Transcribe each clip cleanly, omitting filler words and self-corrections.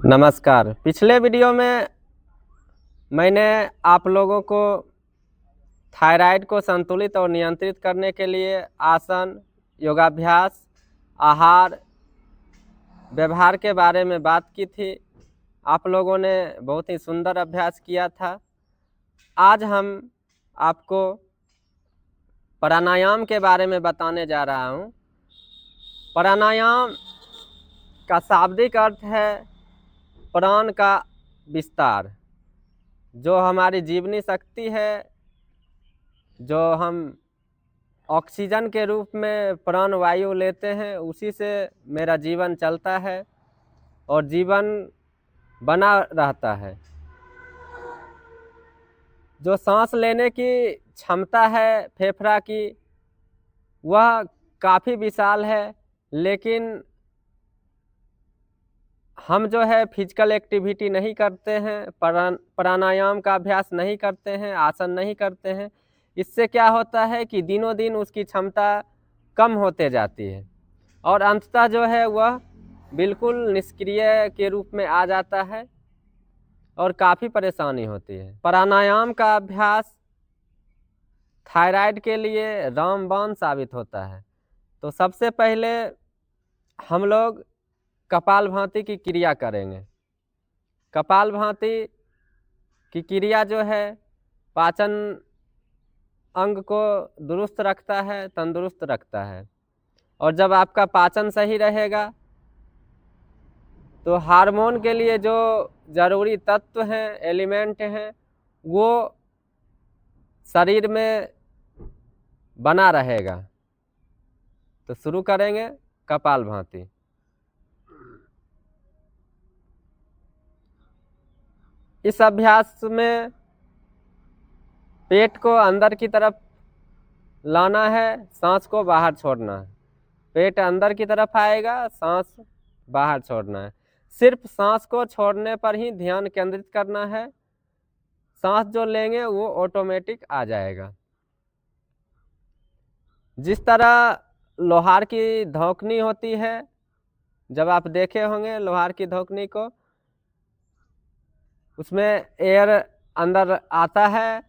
नमस्कार। पिछले वीडियो में मैंने आप लोगों को थायराइड को संतुलित और नियंत्रित करने के लिए आसन, योगाभ्यास, आहार, व्यवहार के बारे में बात की थी। आप लोगों ने बहुत ही सुंदर अभ्यास किया था। आज हम आपको प्राणायाम के बारे में बताने जा रहा हूँ। प्राणायाम का शाब्दिक अर्थ है प्राण का विस्तार। जो हमारी जीवनी शक्ति है, जो हम ऑक्सीजन के रूप में प्राण वायु लेते हैं, उसी से मेरा जीवन चलता है और जीवन बना रहता है। जो सांस लेने की क्षमता है फेफड़ा की, वह काफ़ी विशाल है, लेकिन हम जो है फिजिकल एक्टिविटी नहीं करते हैं, प्राणायाम का अभ्यास नहीं करते हैं, आसन नहीं करते हैं। इससे क्या होता है कि दिनों दिन उसकी क्षमता कम होते जाती है और अंततः जो है वह बिल्कुल निष्क्रिय के रूप में आ जाता है और काफ़ी परेशानी होती है। प्राणायाम का अभ्यास थायराइड के लिए रामबाण साबित होता है। तो सबसे पहले हम लोग कपालभाति की क्रिया करेंगे। कपालभाति की क्रिया जो है पाचन अंग को दुरुस्त रखता है, तंदुरुस्त रखता है। और जब आपका पाचन सही रहेगा तो हार्मोन के लिए जो ज़रूरी तत्व हैं, एलिमेंट हैं, वो शरीर में बना रहेगा। तो शुरू करेंगे कपालभाति। इस अभ्यास में पेट को अंदर की तरफ लाना है, सांस को बाहर छोड़ना है। पेट अंदर की तरफ आएगा, सांस बाहर छोड़ना है। सिर्फ सांस को छोड़ने पर ही ध्यान केंद्रित करना है। सांस जो लेंगे वो ऑटोमेटिक आ जाएगा। जिस तरह लोहार की धौंकनी होती है, जब आप देखे होंगे लोहार की धौंकनी को, उसमें एयर अंदर आता है,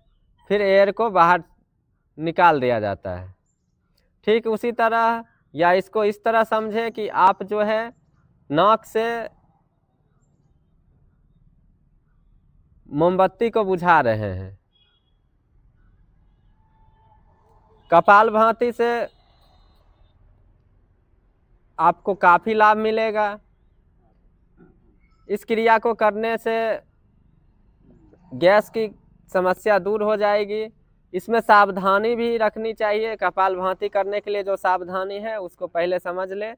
फिर एयर को बाहर निकाल दिया जाता है। ठीक उसी तरह, या इसको इस तरह समझें कि आप जो है नाक से मोमबत्ती को बुझा रहे हैं। कपालभाति से आपको काफ़ी लाभ मिलेगा। इस क्रिया को करने से गैस की समस्या दूर हो जाएगी। इसमें सावधानी भी रखनी चाहिए। कपालभाति करने के लिए जो सावधानी है उसको पहले समझ ले।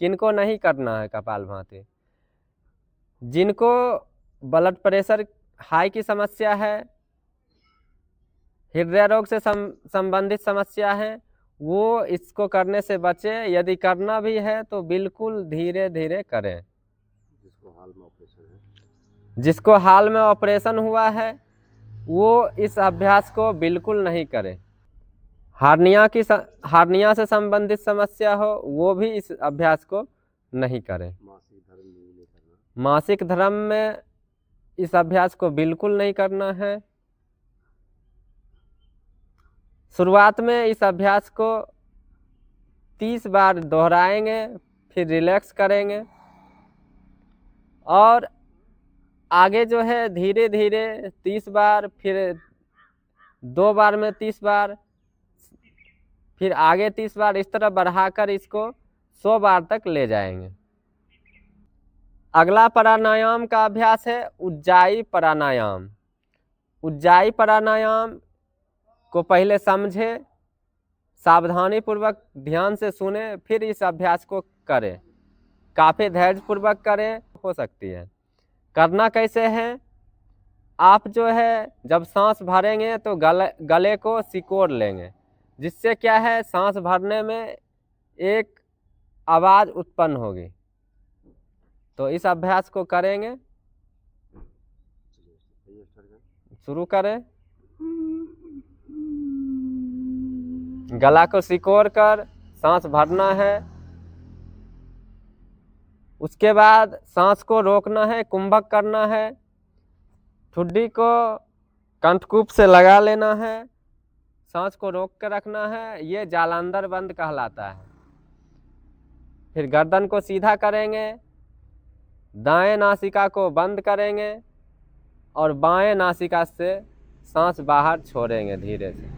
किनको नहीं करना है कपालभाति? जिनको ब्लड प्रेशर हाई की समस्या है, हृदय रोग से संबंधित समस्या है, वो इसको करने से बचे। यदि करना भी है तो बिल्कुल धीरे धीरे करें। जिसको हाल में ऑपरेशन हुआ है वो इस अभ्यास को बिल्कुल नहीं करें। हार्निया से संबंधित समस्या हो वो भी इस अभ्यास को नहीं करें। मासिक धर्म में इस अभ्यास को बिल्कुल नहीं करना है। शुरुआत में इस अभ्यास को 30 बार दोहराएंगे, फिर रिलैक्स करेंगे और आगे जो है धीरे धीरे 30 बार, फिर 2 बार में 30 बार, फिर आगे 30 बार, इस तरह बढ़ाकर इसको 100 बार तक ले जाएंगे। अगला प्राणायाम का अभ्यास है उज्जाई प्राणायाम। उज्जाई प्राणायाम को पहले समझे, सावधानी पूर्वक ध्यान से सुने, फिर इस अभ्यास को करें। काफ़ी धैर्यपूर्वक करें, हो सकती है। करना कैसे है? आप जो है जब सांस भरेंगे तो गले को सिकोड़ लेंगे, जिससे क्या है सांस भरने में एक आवाज़ उत्पन्न होगी। तो इस अभ्यास को करेंगे। शुरू करें। गला को सिकोड़ कर सांस भरना है। उसके बाद सांस को रोकना है, कुंभक करना है, ठुड्डी को कंठकूप से लगा लेना है, सांस को रोक कर रखना है, ये जालंधर बंद कहलाता है। फिर गर्दन को सीधा करेंगे, दाएं नासिका को बंद करेंगे और बाएं नासिका से सांस बाहर छोड़ेंगे धीरे से।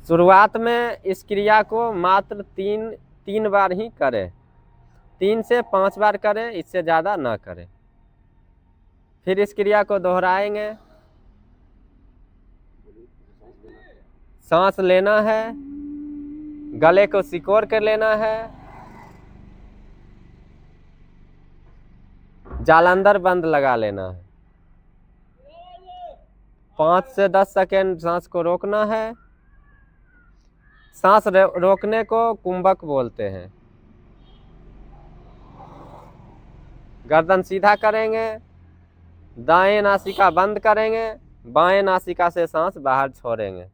शुरुआत में इस क्रिया को मात्र तीन बार ही करें, 3 से 5 बार करें, इससे ज़्यादा ना करें। फिर इस क्रिया को दोहराएंगे। सांस लेना है, गले को सिकोड़ कर लेना है, जालंधर बंद लगा लेना है, 5 से 10 सेकेंड सांस को रोकना है। सांस रोकने को कुंभक बोलते हैं। गर्दन सीधा करेंगे, दाएं नासिका बंद करेंगे, बाएं नासिका से सांस बाहर छोड़ेंगे।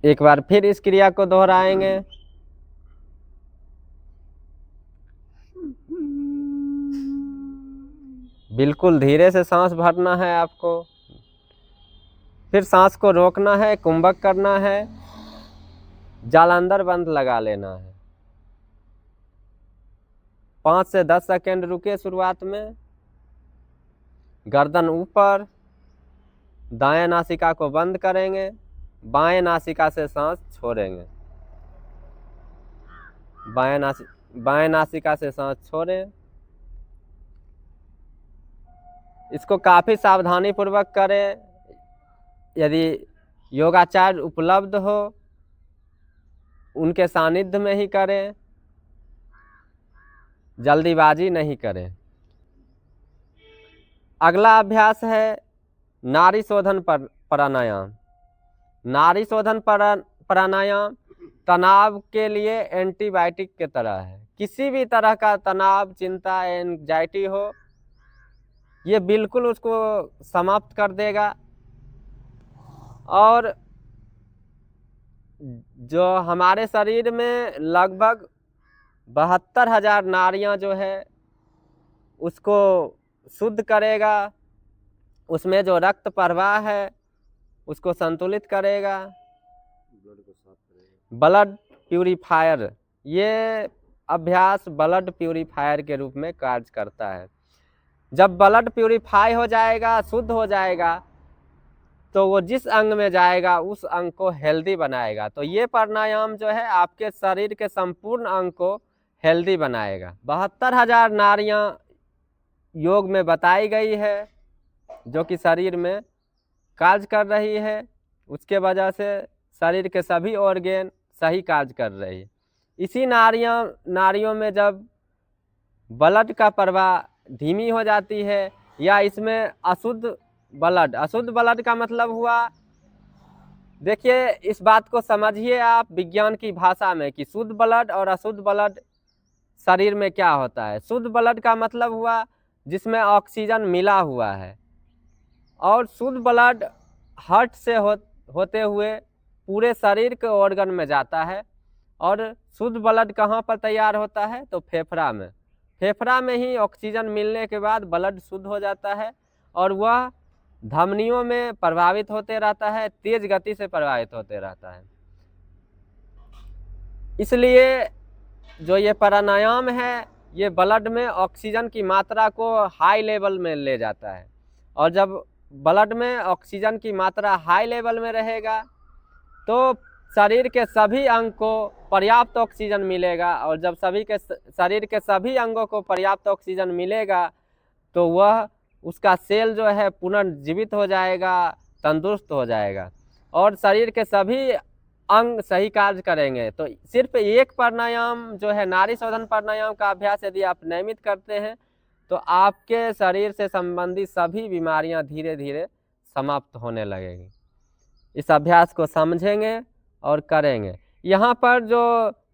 एक बार फिर इस क्रिया को दोहराएंगे। बिल्कुल धीरे से सांस भरना है आपको। फिर सांस को रोकना है, कुंभक करना है, जालंधर बंद लगा लेना है। 5 से 10 सेकेंड रुके शुरुआत में। गर्दन ऊपर, दाएं नासिका को बंद करेंगे, बाएं नासिका से सांस छोड़ेंगे। बाएं नासिका से सांस छोड़ें। इसको काफ़ी सावधानी पूर्वक करें। यदि योगाचार्य उपलब्ध हो उनके सानिध्य में ही करें, जल्दीबाजी नहीं करें। अगला अभ्यास है नाड़ी शोधन प्राणायाम। नाड़ी शोधन प्राणायाम तनाव के लिए एंटीबायोटिक के तरह है। किसी भी तरह का तनाव, चिंता, एंजाइटी हो, ये बिल्कुल उसको समाप्त कर देगा। और जो हमारे शरीर में लगभग 72,000 नाड़ियाँ जो है उसको शुद्ध करेगा। उसमें जो रक्त प्रवाह है उसको संतुलित करेगा। ब्लड प्यूरिफायर, ये अभ्यास ब्लड प्यूरिफायर के रूप में कार्य करता है। जब ब्लड प्यूरिफाई हो जाएगा, शुद्ध हो जाएगा, तो वो जिस अंग में जाएगा उस अंग को हेल्दी बनाएगा। तो ये प्राणायाम जो है आपके शरीर के संपूर्ण अंग को हेल्दी बनाएगा। 72,000 नाड़ियाँ योग में बताई गई है जो कि शरीर में कार्य कर रही है। उसके वजह से शरीर के सभी ऑर्गेन सही कार्य कर रही है। इसी नाड़ियों में जब ब्लड का प्रवाह धीमी हो जाती है या इसमें अशुद्ध ब्लड का मतलब हुआ, देखिए इस बात को समझिए आप विज्ञान की भाषा में कि शुद्ध ब्लड और अशुद्ध ब्लड शरीर में क्या होता है। शुद्ध ब्लड का मतलब हुआ जिसमें ऑक्सीजन मिला हुआ है, और शुद्ध ब्लड हार्ट से होते हुए पूरे शरीर के ऑर्गन में जाता है। और शुद्ध ब्लड कहाँ पर तैयार होता है, तो फेफड़ा में। फेफड़ा में ही ऑक्सीजन मिलने के बाद ब्लड शुद्ध हो जाता है और वह धमनियों में प्रभावित होते रहता है, तेज गति से प्रभावित होते रहता है। इसलिए जो ये प्राणायाम है ये ब्लड में ऑक्सीजन की मात्रा को हाई लेवल में ले जाता है। और जब ब्लड में ऑक्सीजन की मात्रा हाई लेवल में रहेगा तो शरीर के सभी अंग को पर्याप्त ऑक्सीजन मिलेगा। और जब शरीर के सभी अंगों को पर्याप्त ऑक्सीजन मिलेगा तो वह उसका सेल जो है पुनर्जीवित हो जाएगा, तंदुरुस्त हो जाएगा और शरीर के सभी अंग सही कार्य करेंगे। तो सिर्फ एक प्राणायाम जो है नाड़ी शोधन प्राणायाम का अभ्यास यदि आप नियमित करते हैं तो आपके शरीर से संबंधित सभी बीमारियां धीरे धीरे समाप्त होने लगेगी। इस अभ्यास को समझेंगे और करेंगे। यहाँ पर जो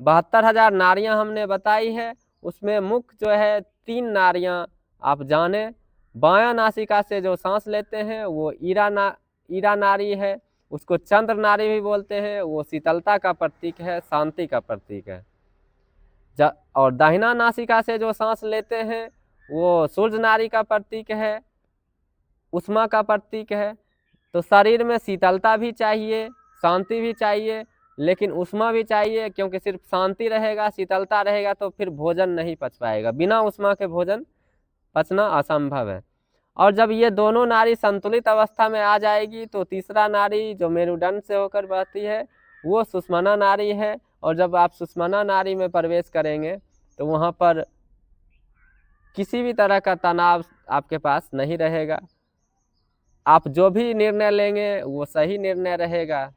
72,000 नाड़ियाँ हमने बताई है उसमें मुख्य जो है 3 नाड़ियाँ आप जाने। बायां नासिका से जो सांस लेते हैं वो ईरा नाड़ी है, उसको चंद्र नाड़ी भी बोलते हैं। वो शीतलता का प्रतीक है, शांति का प्रतीक है। और दाहिना नासिका से जो सांस लेते हैं वो सूर्य नाड़ी का प्रतीक है, उष्मा का प्रतीक है। तो शरीर में शीतलता भी चाहिए, शांति भी चाहिए, लेकिन उष्मा भी चाहिए, क्योंकि सिर्फ शांति रहेगा, शीतलता रहेगा तो फिर भोजन नहीं पच पाएगा। बिना उष्मा के भोजन पचना असंभव है। और जब ये दोनों नाड़ी संतुलित अवस्था में आ जाएगी तो तीसरा नाड़ी जो मेरुदंड से होकर बहती है वो सुषुम्ना नाड़ी है। और जब आप सुषुम्ना नाड़ी में प्रवेश करेंगे तो वहाँ पर किसी भी तरह का तनाव आपके पास नहीं रहेगा। आप जो भी निर्णय लेंगे वो सही निर्णय रहेगा।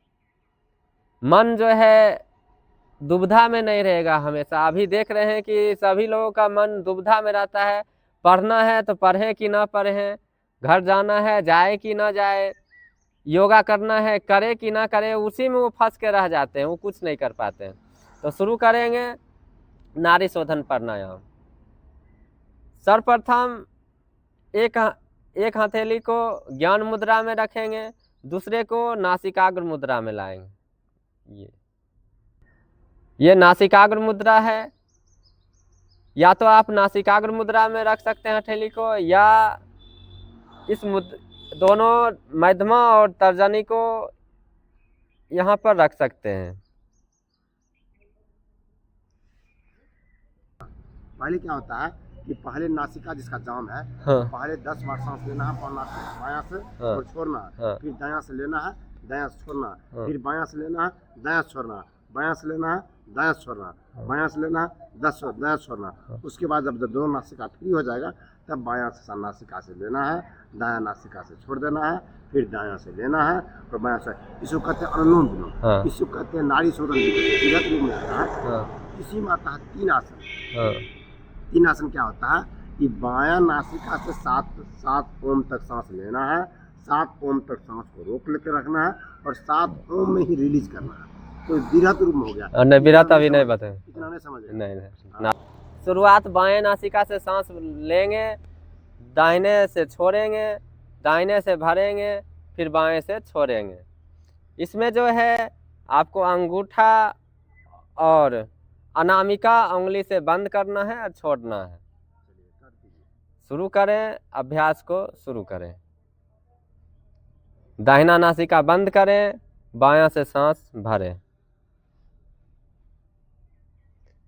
मन जो है दुविधा में नहीं रहेगा हमेशा। अभी देख रहे हैं कि सभी लोगों का मन दुविधा में रहता है, पढ़ना है तो पढ़ें कि ना पढ़ें, घर जाना है जाए कि ना जाए, योगा करना है करे कि ना करे, उसी में वो फंस के रह जाते हैं, वो कुछ नहीं कर पाते हैं। तो शुरू करेंगे नाड़ी शोधन प्राणायाम। सर्वप्रथम एक हथेली को ज्ञान मुद्रा में रखेंगे, दूसरे को नासिकाग्र मुद्रा में लाएंगे। ये नासिकाग्र मुद्रा है। या तो आप नासिकाग्र मुद्रा में रख सकते हैं हथेली को, या इस दोनों मध्यमा और तर्जनी को यहाँ पर रख सकते हैं। पहले क्या होता है कि पहले नासिका जिसका जाम है, हाँ। पहले 10 बार सांस लेना है बायां से, हाँ। और छोड़ना है। हाँ। फिर दायां से लेना है, दायां से छोड़ना है। हाँ। फिर बायां से लेना है, दायां से छोड़ना है। बायां से लेना है, दायां से छोड़ना है। बायां से लेना है, दायां से छोड़ना है। उसके बाद जब दोनों नासिका फ्री हो जाएगा तब बायां से नासिका से लेना है, दायां नासिका से छोड़ देना है, फिर दायां से लेना है और बायां से। इसको कहते हैं अनुलोम विलोम। हाँ। इसको कहते हैं नाड़ी शोधन। में आता है। हाँ। इसी में आता है 3 आसन। हाँ। 3 आसन क्या होता है कि बायां नासिका से 7 ओम तक सांस लेना है, 7 ओम तक सांस को रोक लेकर रखना है और 7 ओम में ही रिलीज करना है। तो विरत रूप में हो गया। नहीं, विरत अभी नहीं बताए, इतना नहीं समझ नहीं। शुरुआत बाएं नासिका से सांस लेंगे, दाहिने से छोड़ेंगे, दाहिने से भरेंगे, फिर बाएं से छोड़ेंगे। इसमें जो है आपको अंगूठा और अनामिका उंगली से बंद करना है और छोड़ना है। शुरू करें, अभ्यास को शुरू करें। दाहिना नासिका बंद करें, बायां से सांस भरें।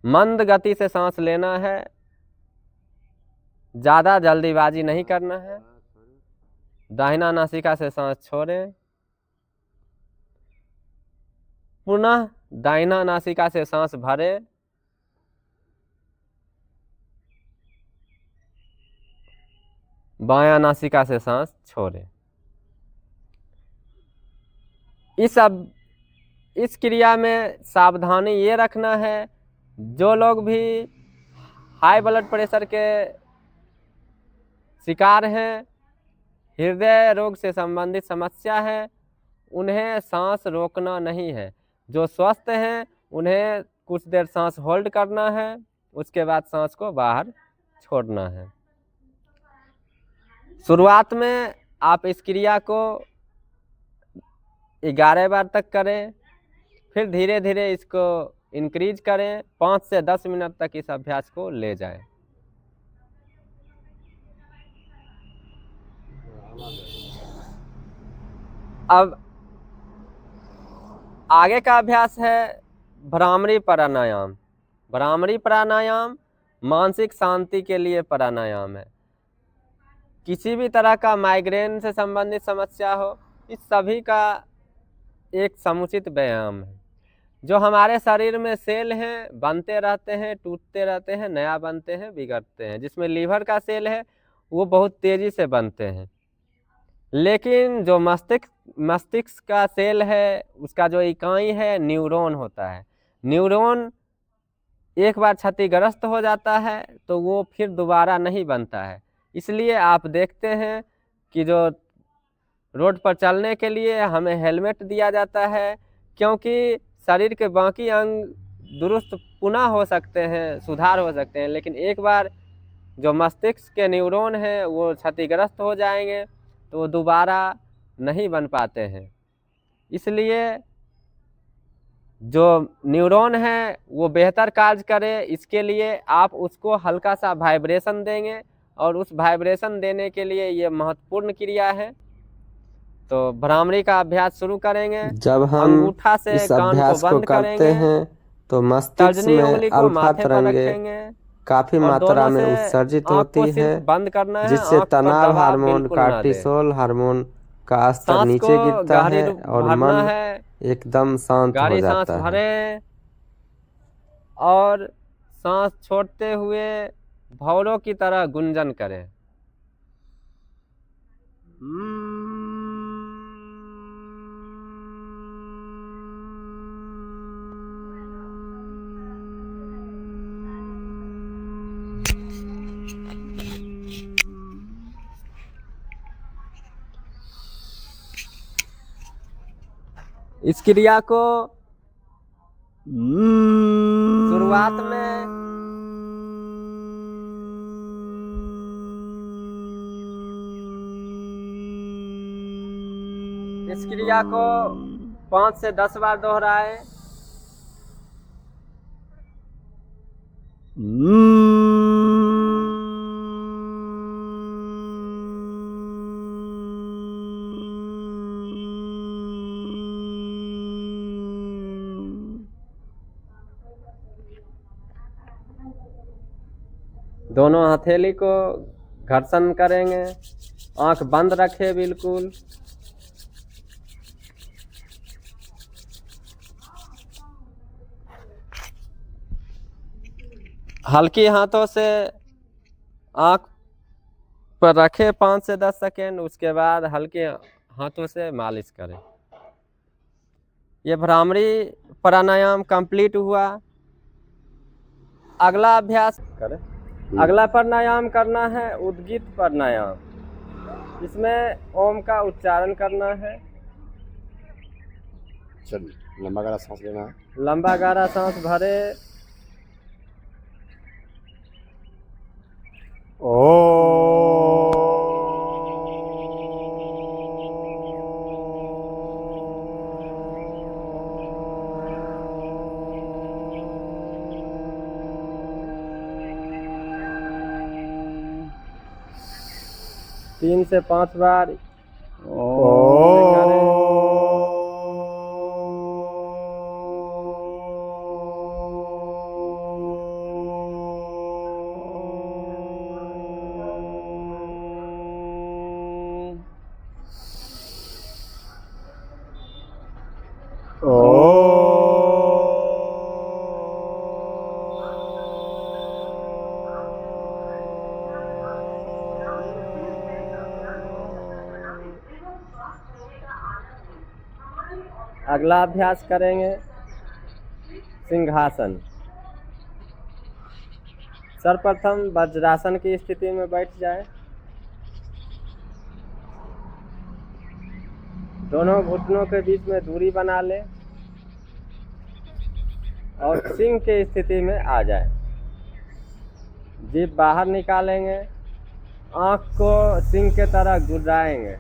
मंद गति से सांस लेना है, ज़्यादा जल्दीबाजी नहीं करना है। दाहिना नासिका से सांस छोड़ें, पुनः दाहिना नासिका से सांस भरें, बायां नासिका से सांस छोड़ें। इस क्रिया में सावधानी ये रखना है, जो लोग भी हाई ब्लड प्रेशर के शिकार हैं, हृदय रोग से संबंधित समस्या है, उन्हें सांस रोकना नहीं है। जो स्वस्थ हैं उन्हें कुछ देर सांस होल्ड करना है, उसके बाद सांस को बाहर छोड़ना है। शुरुआत में आप इस क्रिया को 11 बार तक करें, फिर धीरे धीरे इसको इंक्रीज करें, 5 से 10 मिनट तक इस अभ्यास को ले जाएं। अब आगे का अभ्यास है भ्रामरी प्राणायाम। भ्रामरी प्राणायाम मानसिक शांति के लिए प्राणायाम है। किसी भी तरह का माइग्रेन से संबंधित समस्या हो, इस सभी का एक समुचित व्यायाम है। जो हमारे शरीर में सेल हैं, बनते रहते हैं, टूटते रहते हैं, नया बनते हैं, बिगड़ते हैं। जिसमें लीवर का सेल है वो बहुत तेज़ी से बनते हैं, लेकिन जो मस्तिष्क का सेल है उसका जो इकाई है न्यूरॉन होता है। न्यूरॉन एक बार क्षतिग्रस्त हो जाता है तो वो फिर दोबारा नहीं बनता है। इसलिए आप देखते हैं कि जो रोड पर चलने के लिए हमें हेलमेट दिया जाता है, क्योंकि शरीर के बाकी अंग दुरुस्त पुनः हो सकते हैं, सुधार हो सकते हैं, लेकिन एक बार जो मस्तिष्क के न्यूरॉन हैं वो क्षतिग्रस्त हो जाएंगे, तो वो दोबारा नहीं बन पाते हैं। इसलिए जो न्यूरॉन है वो बेहतर कार्य करे, इसके लिए आप उसको हल्का सा वाइब्रेशन देंगे, और उस वाइब्रेशन देने के लिए ये महत्वपूर्ण क्रिया है। तो भ्रामरी का अभ्यास शुरू करेंगे। जब हम अंगूठा से इस कान को अभ्यास को बंद करते करेंगे, हैं तो मस्तिष्क तर्जनी में उंगली को अल्फा माथे पर तरंगे रखेंगे काफी और मात्रा दोनों में से उत्सर्जित आंख होती को है, सिर्फ बंद करना है, जिससे आंख पर तनाव दबाव हार्मोन, बिल्कुल ना दें। कार्टिसोल हार्मोन का स्तर सांस नीचे को गिरता गहरी है और भरना मन है, एकदम शांत हो गहरी सांस जाता है। भरें और सांस छोड़ते हुए भौरों की तरह गुंजन करें। इस क्रिया को शुरुआत में इस क्रिया को 5 से 10 बार दोहराएं। दोनों हथेली को घर्षण करेंगे, आंख बंद रखें बिल्कुल। हल्की हाथों से आंख पर रखें 5 से 10 सेकेंड, उसके बाद हल्के हाथों से मालिश करें। ये भ्रामरी प्राणायाम कंप्लीट हुआ। अगला अभ्यास करें। अगला प्राणायाम करना है उद्गीत प्राणायाम। इसमें ओम का उच्चारण करना है। चलिए लंबा गहरा सांस लेना है। लंबा गहरा सांस भरे। तीन से 5 बार करें। अगला अभ्यास करेंगे सिंहासन। सर्वप्रथम वज्रासन की स्थिति में बैठ जाए। दोनों घुटनों के बीच में दूरी बना ले और सिंह की स्थिति में आ जाए। जीभ बाहर निकालेंगे, आँख को सिंह के तरह गुर्राएंगे।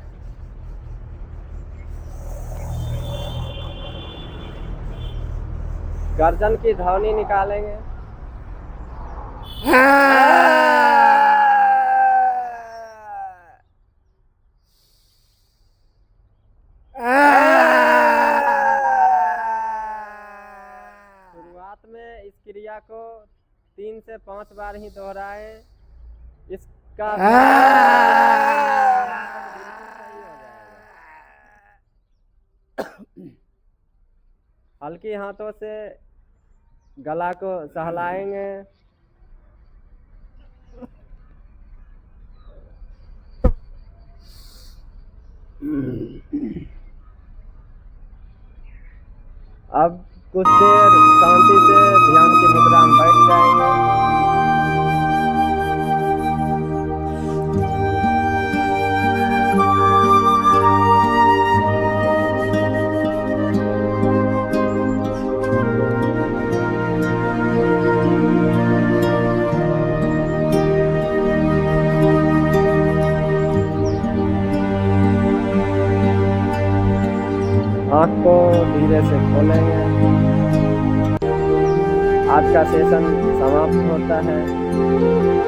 गर्दन की ध्वनि निकालेंगे। शुरुआत में इस क्रिया को 3 से 5 बार ही दोहराएं। इसका सही हो जाएगा। हल्की हाथों से गला को सहलाएंगे। अब कुछ देर शांति से ध्यान की मुद्रा में बैठ जाएंगे। आँख को धीरे से खोलेंगे। आज का सेशन समाप्त होता है।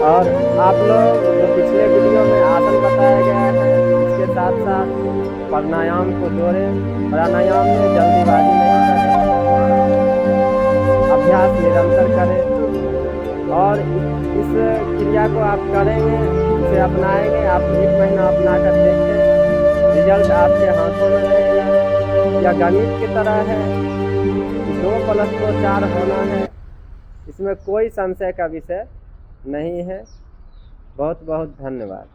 और आप लोग जो पिछले वीडियो में आसन बताया गया है इसके साथ साथ प्राणायाम को जोड़ें। प्राणायाम में जल्दीबाजी नहीं करें, अभ्यास निरंतर करें और इस क्रिया को आप करेंगे, इसे अपनाएंगे। आप 1 महीना अपना कर देखें, रिजल्ट आपके हाथों में रहेगा। यह गणित की तरह है, 2 + 2 4 होना है, इसमें कोई संशय का विषय नहीं है। बहुत बहुत धन्यवाद।